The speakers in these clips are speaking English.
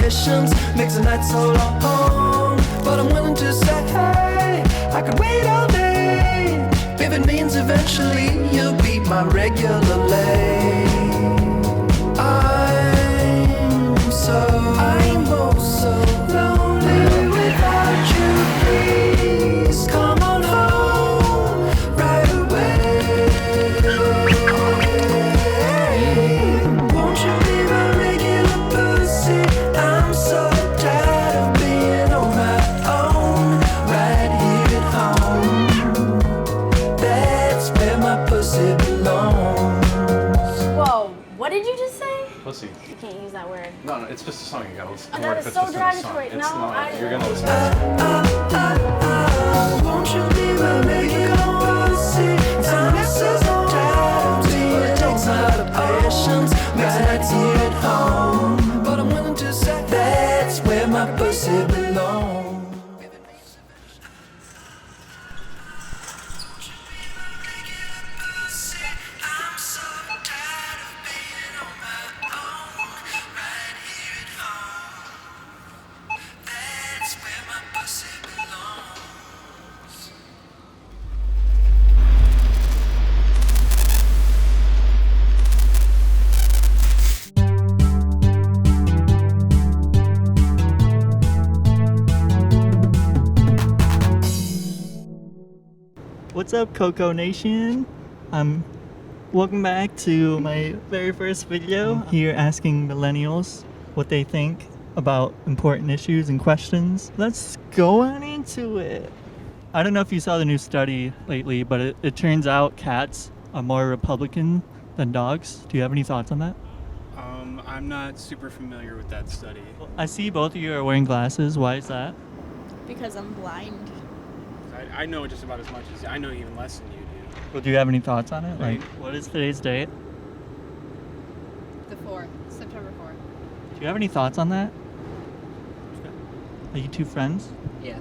patience makes the night so long. But I'm willing to say, hey, I could wait all day if it means eventually you'll be my regular lane. I'm oh so lonely without you. Please come on home right away. Won't you be my regular pussy? I'm so tired of being on my own right here at home. That's where my pussy belongs. Whoa, what did you just say? Pussy. You can't use that word. No, it's just a song. You gotta listen. Oh, that is so derogatory. No, You're gonna listen. Won't you be my regular pussy? I'm so tired of being it takes a lot of patience. Makes the nights here at home. But I'm willing to say that's where my pussy belongs. I'm so tired of being on my own right here at home. That's where my pussy belongs. What's up, Coco Nation? Welcome back to my very first video here asking millennials what they think about important issues and questions. Let's go on into it. I don't know if you saw the new study lately, but it turns out cats are more Republican than dogs. Do you have any thoughts on that? I'm not super familiar with that study. I see both of you are wearing glasses. Why is that? Because I'm blind. I know just about as much as I know, even less than you do. Well, do you have any thoughts on it? Like, what is today's date? The 4th, September 4th. Do you have any thoughts on that? Are you two friends? Yeah.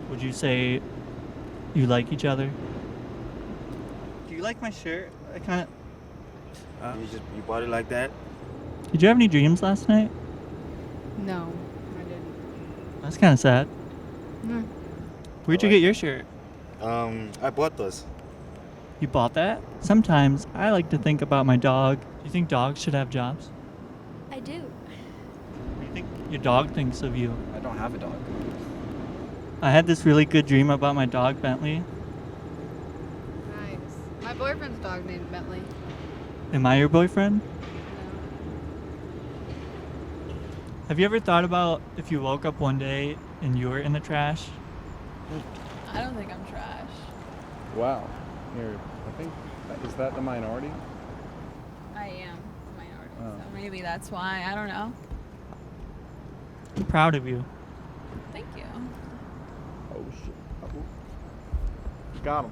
Would you say you like each other? Do you like my shirt? I kind of. You bought it like that? Did you have any dreams last night? No, I didn't. That's kind of sad. No. Where'd you get your shirt? I bought those. You bought that? Sometimes I like to think about my dog. Do you think dogs should have jobs? I do. What do you think your dog thinks of you? I don't have a dog. I had this really good dream about my dog, Bentley. Nice. My boyfriend's dog named Bentley. Am I your boyfriend? Have you ever thought about if you woke up one day and you were in the trash? I don't think I'm trash. Wow. Here, I think, is that the minority? I am a minority, Oh. so maybe that's why. I don't know. I'm proud of you. Thank you. Oh, shit. Got him.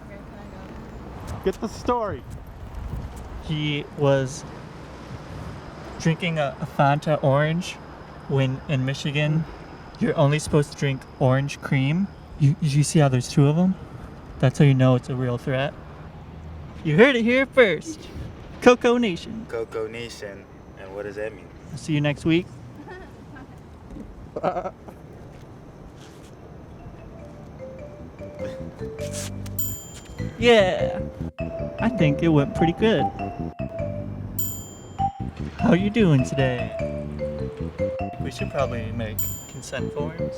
Okay, can I go? Get the story. He was drinking a Fanta orange when in Michigan you're only supposed to drink orange cream. You see how there's two of them? That's how you know it's a real threat. You heard it here first. Coco Nation. Coco Nation. And what does that mean? I'll see you next week. Yeah, I think it went pretty good. How you doing today? We should probably make consent forms.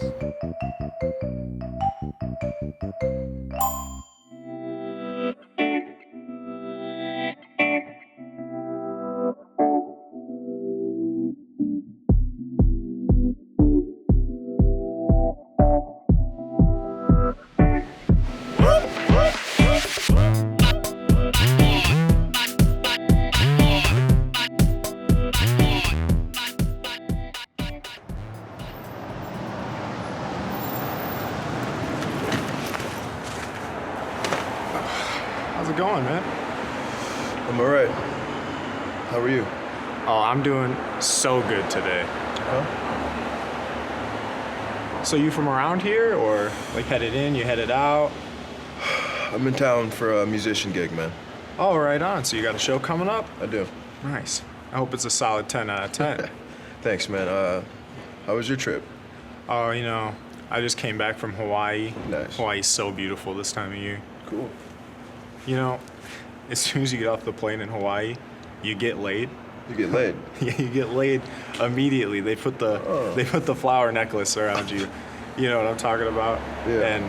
How's it going, man? I'm alright. How are you? Oh, I'm doing so good today. So you from around here, or like headed in, you headed out? I'm in town for a musician gig, man. Oh, right on. So you got a show coming up? I do. Nice. I hope it's a solid 10 out of 10. Thanks, man. How was your trip? Oh, you know, I just came back from Hawaii. Nice. Hawaii's so beautiful this time of year. Cool. You know, as soon as you get off the plane in Hawaii, you get laid. You get laid. Yeah, you get laid immediately. They put the flower necklace around you. You know what I'm talking about? Yeah.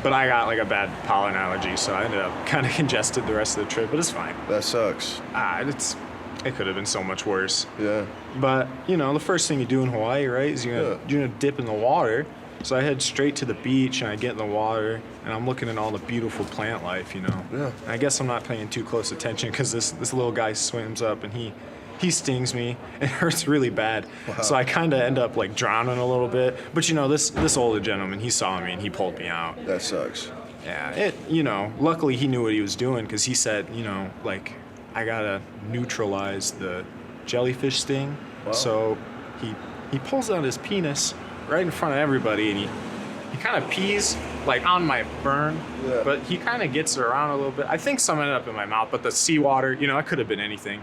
But I got like a bad pollen allergy, so I ended up kind of congested the rest of the trip. But it's fine. That sucks. It could have been so much worse. Yeah. But you know, the first thing you do in Hawaii, right, is you're gonna dip in the water. So I head straight to the beach and I get in the water and I'm looking at all the beautiful plant life, you know. Yeah. And I guess I'm not paying too close attention because this little guy swims up and he stings me. It hurts really bad. Wow. So I kind of end up like drowning a little bit. But you know, this older gentleman, he saw me and he pulled me out. That sucks. Yeah, you know, luckily he knew what he was doing because he said, you know, like, I gotta neutralize the jellyfish sting. Wow. So he pulls out his penis right in front of everybody and he kind of pees like on my burn, but he kind of gets around a little bit. I think some ended up in my mouth, but the seawater, you know, it could have been anything.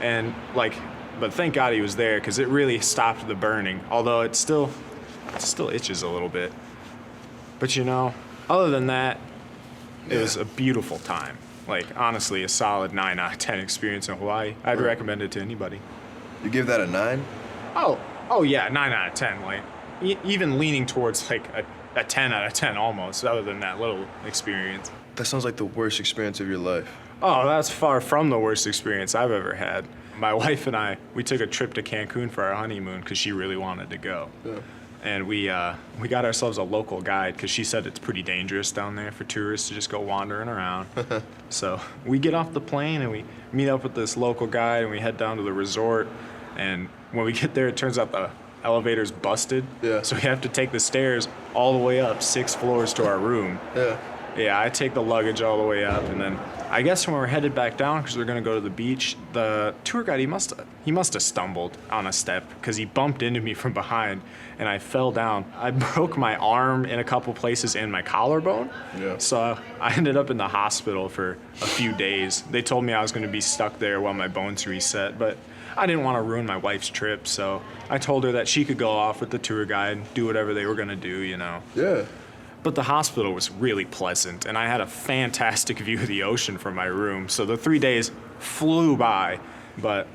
And like, but thank God he was there because it really stopped the burning. Although it still itches a little bit. But you know, other than that, it was a beautiful time. Like honestly, a solid 9 out of 10 experience in Hawaii. I'd recommend it to anybody. You give that a 9? Oh yeah, 9 out of 10. Like even leaning towards like a 10 out of 10 almost. Other than that little experience. That sounds like the worst experience of your life. Oh, that's far from the worst experience I've ever had. My wife and I, we took a trip to Cancun for our honeymoon because she really wanted to go. Yeah. And we got ourselves a local guide because she said it's pretty dangerous down there for tourists to just go wandering around. So we get off the plane and we meet up with this local guide and we head down to the resort. And when we get there, it turns out the elevator's busted. Yeah. So we have to take the stairs all the way up 6 floors to our room. Yeah. Yeah, I take the luggage all the way up, and then I guess when we're headed back down because we're gonna go to the beach, the tour guide he must have stumbled on a step because he bumped into me from behind, and I fell down. I broke my arm in a couple places and my collarbone. Yeah. So I ended up in the hospital for a few days. They told me I was gonna be stuck there while my bones reset, but I didn't want to ruin my wife's trip, so I told her that she could go off with the tour guide, do whatever they were gonna do, you know. Yeah. But the hospital was really pleasant, and I had a fantastic view of the ocean from my room, so the 3 days flew by. But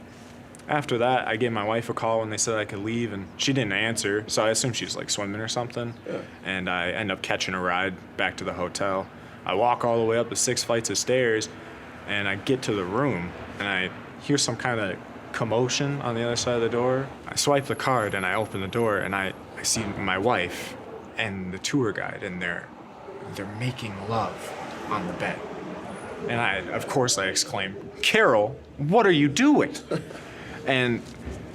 after that, I gave my wife a call when they said I could leave, and she didn't answer, so I assumed she was like swimming or something. Yeah. And I end up catching a ride back to the hotel. I walk all the way up the 6 flights of stairs, and I get to the room, and I hear some kind of commotion on the other side of the door. I swipe the card, and I open the door, and I see my wife and the tour guide, and they're making love on the bed. And of course I exclaim, "Carol, what are you doing?" And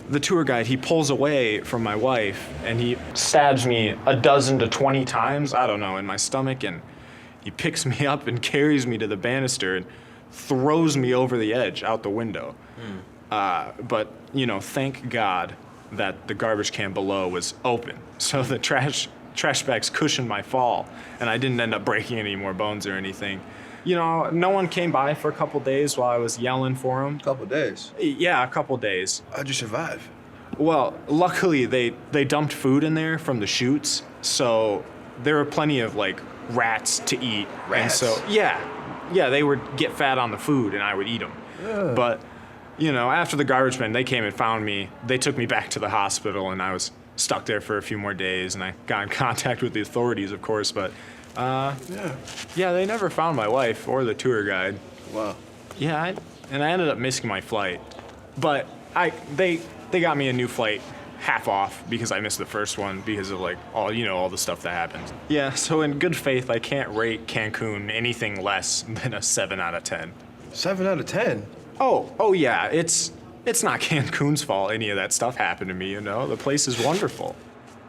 the tour guide, he pulls away from my wife and he stabs me 12 to 20 times, I don't know, in my stomach, and he picks me up and carries me to the banister and throws me over the edge out the window. But, you know, thank God that the garbage can below was open, so the trash bags cushioned my fall, and I didn't end up breaking any more bones or anything. You know, no one came by for a couple days while I was yelling for them. Couple days. Yeah, a couple days. How'd you survive? Well, luckily they dumped food in there from the chutes, so there were plenty of like rats to eat. Rats? And so yeah, they would get fat on the food, and I would eat them. Yeah. But you know, after the garbage men, they came and found me. They took me back to the hospital, and I was stuck there for a few more days, and I got in contact with the authorities, of course, but yeah, they never found my wife or the tour guide. Wow. Yeah, and I ended up missing my flight, but they got me a new flight half off because I missed the first one because of like all the stuff that happened. Yeah, so in good faith, I can't rate Cancun anything less than a 7 out of 10. 7 out of 10? Oh yeah, it's not Cancun's fault any of that stuff happened to me, you know? The place is wonderful.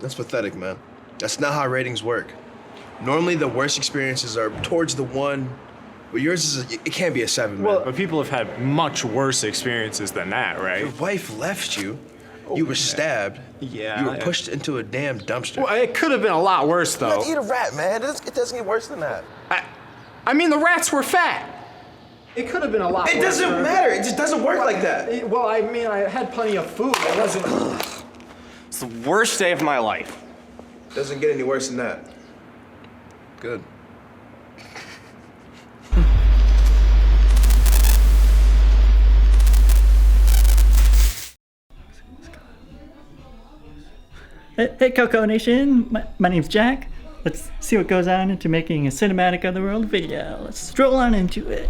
That's pathetic, man. That's not how ratings work. Normally, the worst experiences are towards the 1, but yours it can't be a 7, man. But people have had much worse experiences than that, right? Your wife left you. You were stabbed. Yeah. You were pushed into a damn dumpster. Well, it could have been a lot worse, though. Eat a rat, man. It doesn't get worse than that. I mean, the rats were fat. It could have been a lot. It doesn't matter. It just doesn't work like that. Well, I mean, I had plenty of food. It wasn't. It's the worst day of my life. Doesn't get any worse than that. Good. Hey, Coco Nation. My name's Jack. Let's see what goes on into making a Cinematic Otherworld video. Let's stroll on into it.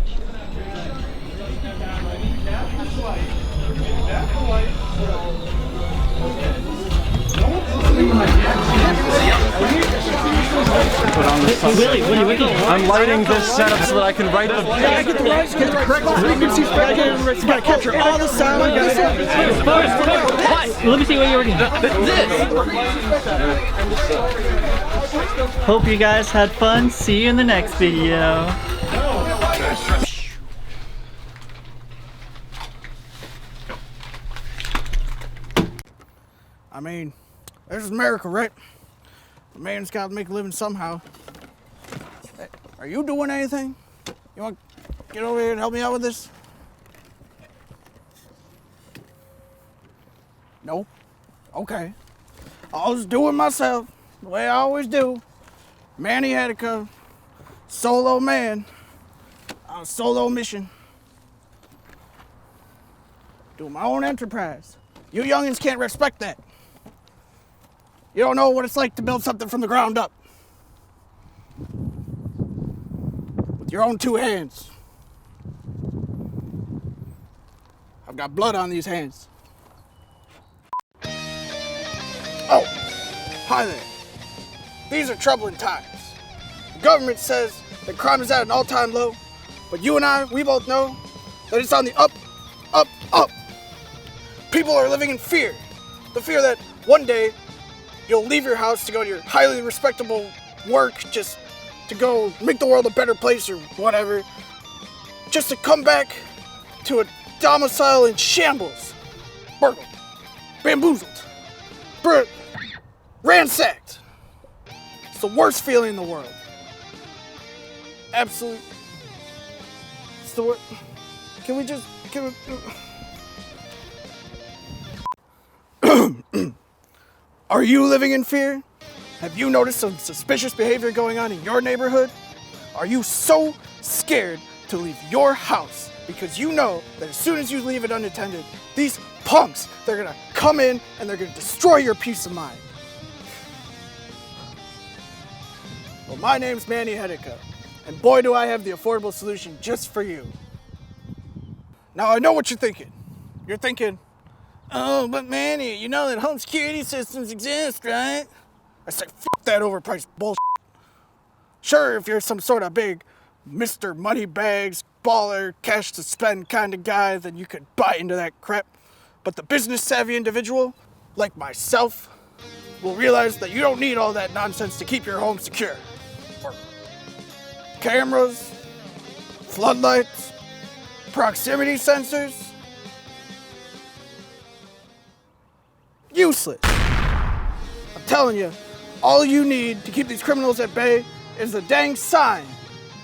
Hey, Willie, what are you doing? I'm lighting this setup so that I can write the. Get the correct frequencies. Gotta capture all the sound. Let me see what you're working on. Hope you guys had fun. See you in the next video. I mean, this is America, right? A man's got to make a living somehow. Hey, are you doing anything? You want to get over here and help me out with this? No? Okay. I'll just do it myself, the way I always do. Manny Hedeka, solo man, on a solo mission. Doing my own enterprise. You youngins can't respect that. You don't know what it's like to build something from the ground up. With your own two hands. I've got blood on these hands. Oh, hi there. These are troubling times. The government says that crime is at an all-time low, but you and I, we both know that it's on the up, up, up. People are living in fear. The fear that one day you'll leave your house to go to your highly respectable work just to go make the world a better place or whatever, just to come back to a domicile in shambles, burgled, bamboozled, ransacked. It's the worst feeling in the world. Absolute. It's the worst. Can we? Are you living in fear? Have you noticed some suspicious behavior going on in your neighborhood? Are you so scared to leave your house because you know that as soon as you leave it unattended, these punks, they're gonna come in and they're gonna destroy your peace of mind? Well, my name's Manny Hedeka, and boy do I have the affordable solution just for you. Now I know what you're thinking. You're thinking, oh, but Manny, you know that home security systems exist, right? I say, fuck that overpriced bullshit. Sure, if you're some sort of big Mr. Moneybags, baller, cash to spend kind of guy, then you could buy into that crap. But the business savvy individual, like myself, will realize that you don't need all that nonsense to keep your home secure. Or cameras, floodlights, proximity sensors. Useless. I'm telling you, all you need to keep these criminals at bay is a dang sign.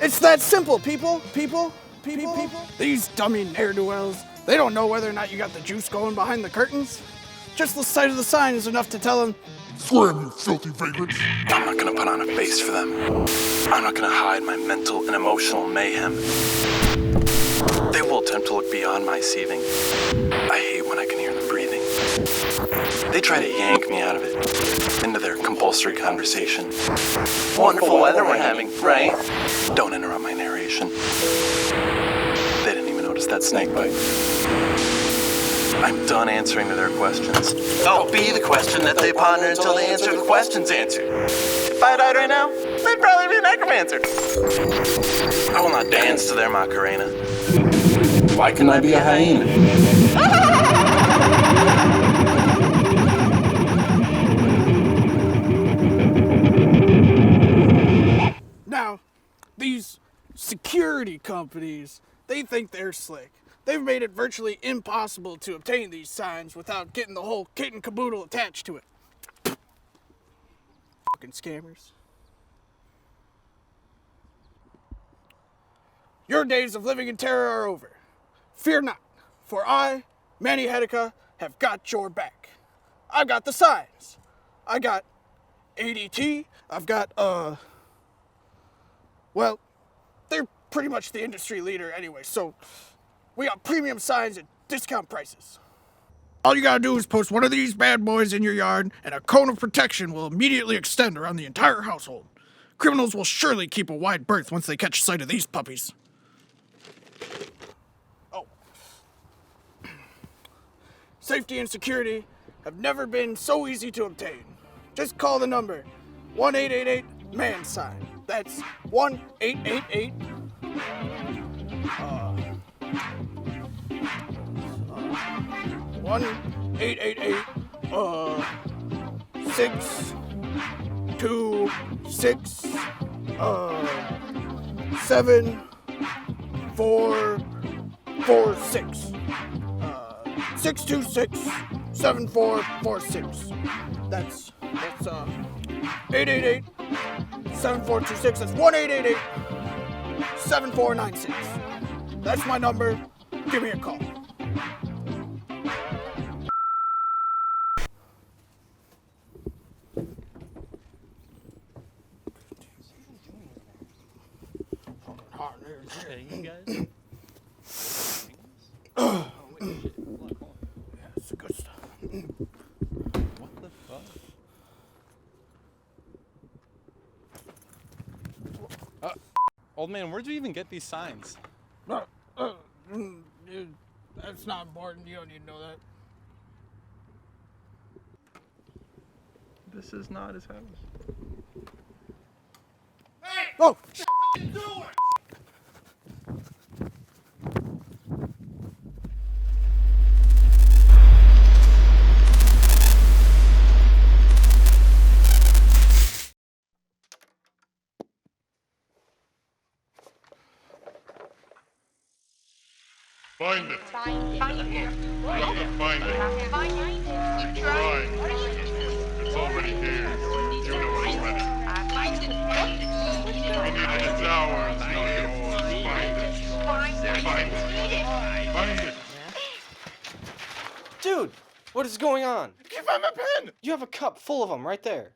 It's that simple, people. These dummy ne'er-do-wells, they don't know whether or not you got the juice going behind the curtains. Just the sight of the sign is enough to tell them, slam, you filthy vagrants. I'm not gonna put on a face for them. I'm not gonna hide my mental and emotional mayhem. They will attempt to look beyond my seething. I hate when I can hear them breathing. They try to yank me out of it, into their compulsory conversation. Wonderful weather we're having, right? Don't interrupt my narration. They didn't even notice that snake bite. I'm done answering to their questions. I'll be the question that they ponder until they answer the question's answer. If I died right now, I'd probably be a necromancer. I will not dance to their Macarena. Why couldn't I be a hyena? Now, these security companies, they think they're slick. They've made it virtually impossible to obtain these signs without getting the whole kit and caboodle attached to it. Fucking scammers. Your days of living in terror are over. Fear not, for I, Manny Hedeka, have got your back. I've got the signs. I got ADT. I've got, well, they're pretty much the industry leader anyway, so we got premium signs at discount prices. All you gotta do is post one of these bad boys in your yard, and a cone of protection will immediately extend around the entire household. Criminals will surely keep a wide berth once they catch sight of these puppies. Oh. Safety and security have never been so easy to obtain. Just call the number 1-888-MAN-SIGN. That's 1-888 626 7446. 626-7446. That's 888-7426. That's 1-888-7496. That's my number. Give me a call. Hey, you guys. That's the good stuff. What the fuck? Old man, where'd you even get these signs? That's not important. You don't need to know that. This is not his house. Hey! Oh! What you doing? Find it. Find it. You have to find it. Keep trying. It's already here. You know it's ready. We need it in hours, not yours. Find it. Find it. Find it. Dude, what is going on? I can't find my pen. You have a cup full of them right there.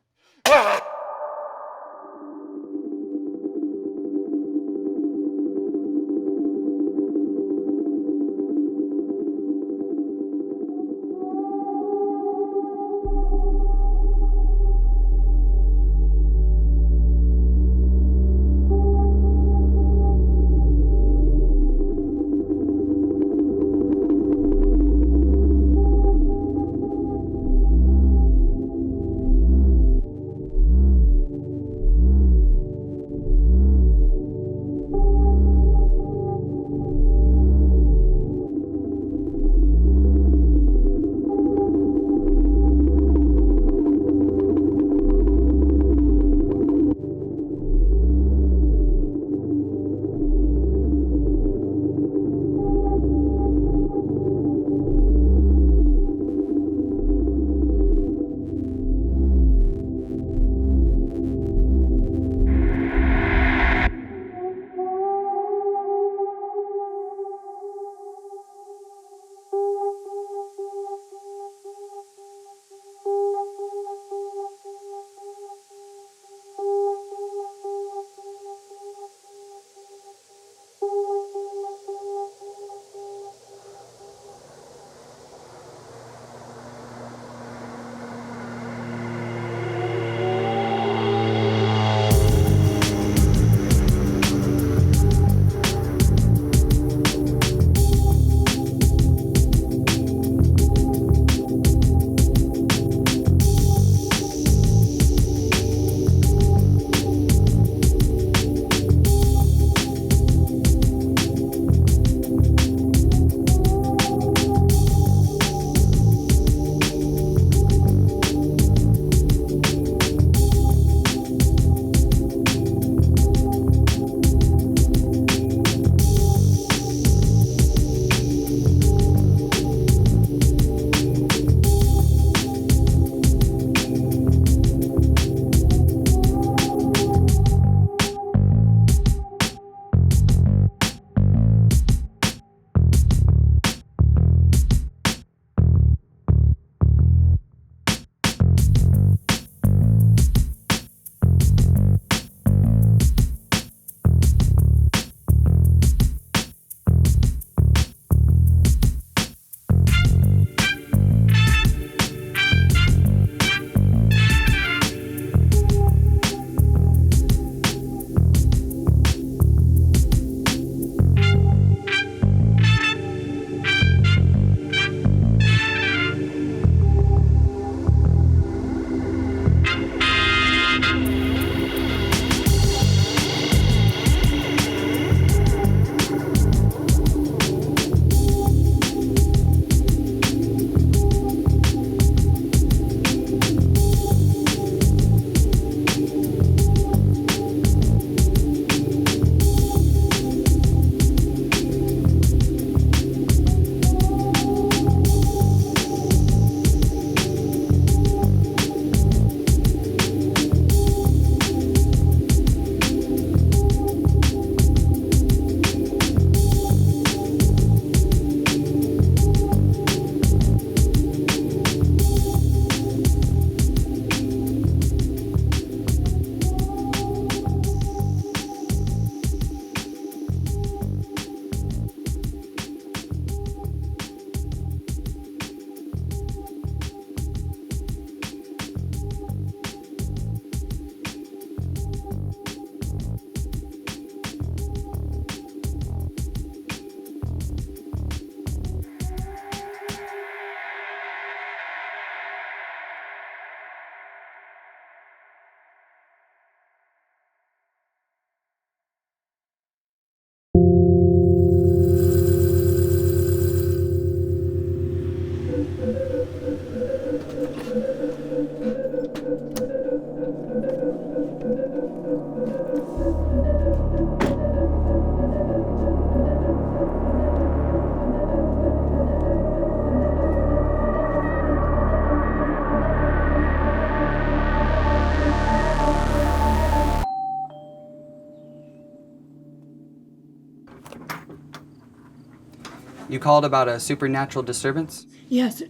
You called about a supernatural disturbance? Yes,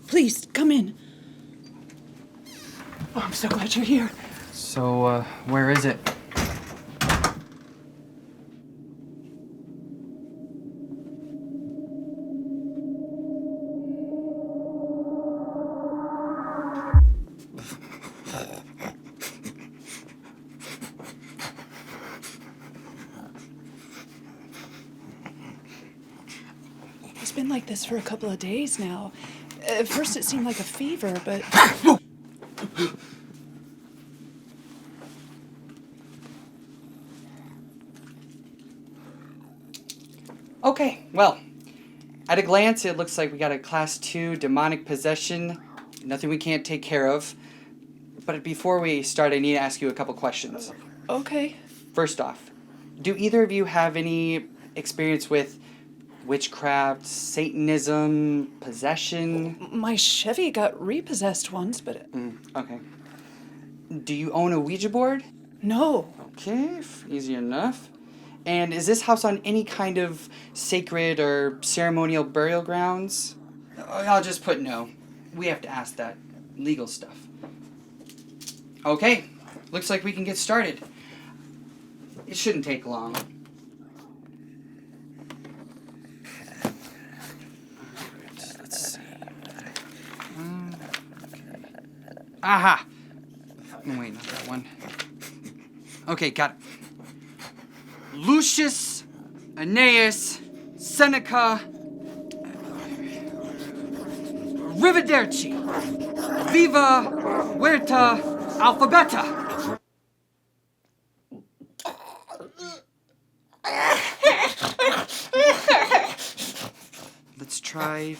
please, come in. Oh, I'm so glad you're here. So, where is it? It's been like this for a couple of days now. At first it seemed like a fever, but... Okay, well, at a glance, it looks like we got a Class 2 demonic possession. Nothing we can't take care of. But before we start, I need to ask you a couple questions. Okay. First off, do either of you have any experience with witchcraft, Satanism, possession? My Chevy got repossessed once, but... Okay. Do you own a Ouija board? No. Okay, easy enough. And is this house on any kind of sacred or ceremonial burial grounds? I'll just put no. We have to ask that. Legal stuff. Okay, looks like we can get started. It shouldn't take long. Let's see. Aha! Wait, not that one. Okay, got it. Lucius, Aeneas, Seneca, Arrivederci, Viva, Huerta, Alphabeta. Let's try.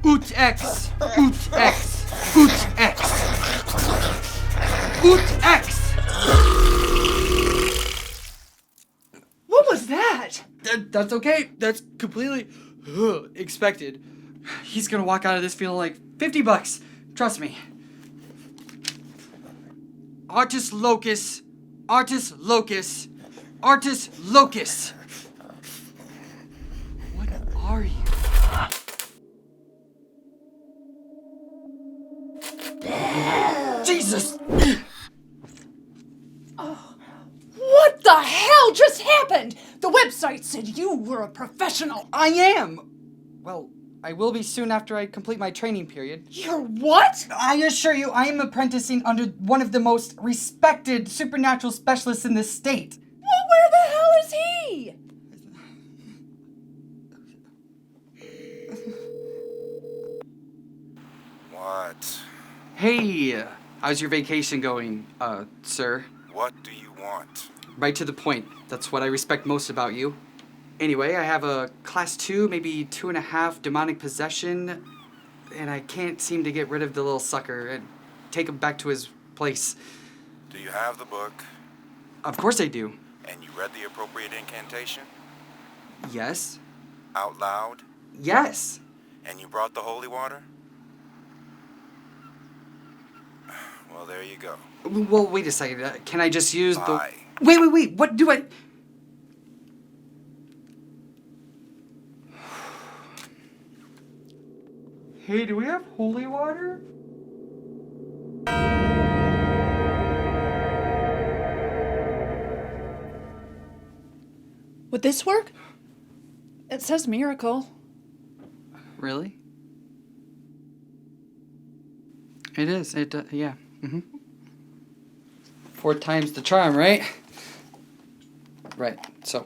Ut ex, ut ex, ut ex, ut ex. What was that? That's okay. That's completely expected. He's gonna walk out of this feeling like $50. Trust me. Artis locus, artis locus, artis locus. What are you? Jesus! What the hell just happened? The website said you were a professional. I am! Well, I will be soon after I complete my training period. You're what? I assure you, I am apprenticing under one of the most respected supernatural specialists in this state. Well, where the hell is he? What? Hey, how's your vacation going, sir? What do you want? Right to the point. That's what I respect most about you. Anyway, I have a Class 2, maybe 2.5 demonic possession, and I can't seem to get rid of the little sucker and take him back to his place. Do you have the book? Of course I do. And you read the appropriate incantation? Yes. Out loud? Yes. And you brought the holy water? Well, there you go. Well, wait a second. Can I just use Bye. the... Wait. What do I... Hey, do we have holy water? Would this work? It says miracle. Really? It is. Yeah. 4 times the charm, right? Right. So.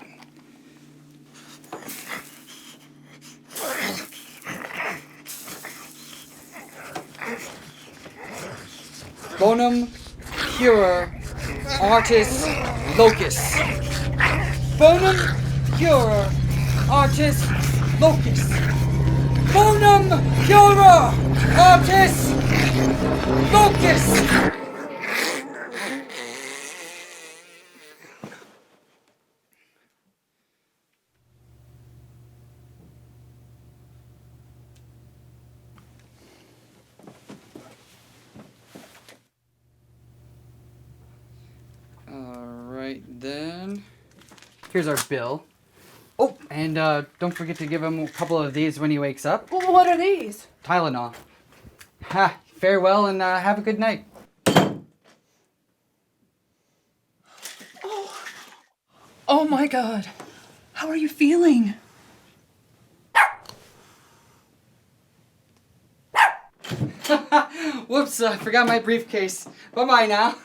Bonum purer artis locus. Bonum purer artis locus. Bonum purer artis locus. Alright then. Here's our bill. Oh, And don't forget to give him a couple of these when he wakes up. Well, what are these? Tylenol. Ha, farewell and have a good night. Oh my God. How are you feeling? Whoops, I forgot my briefcase. Bye-bye now.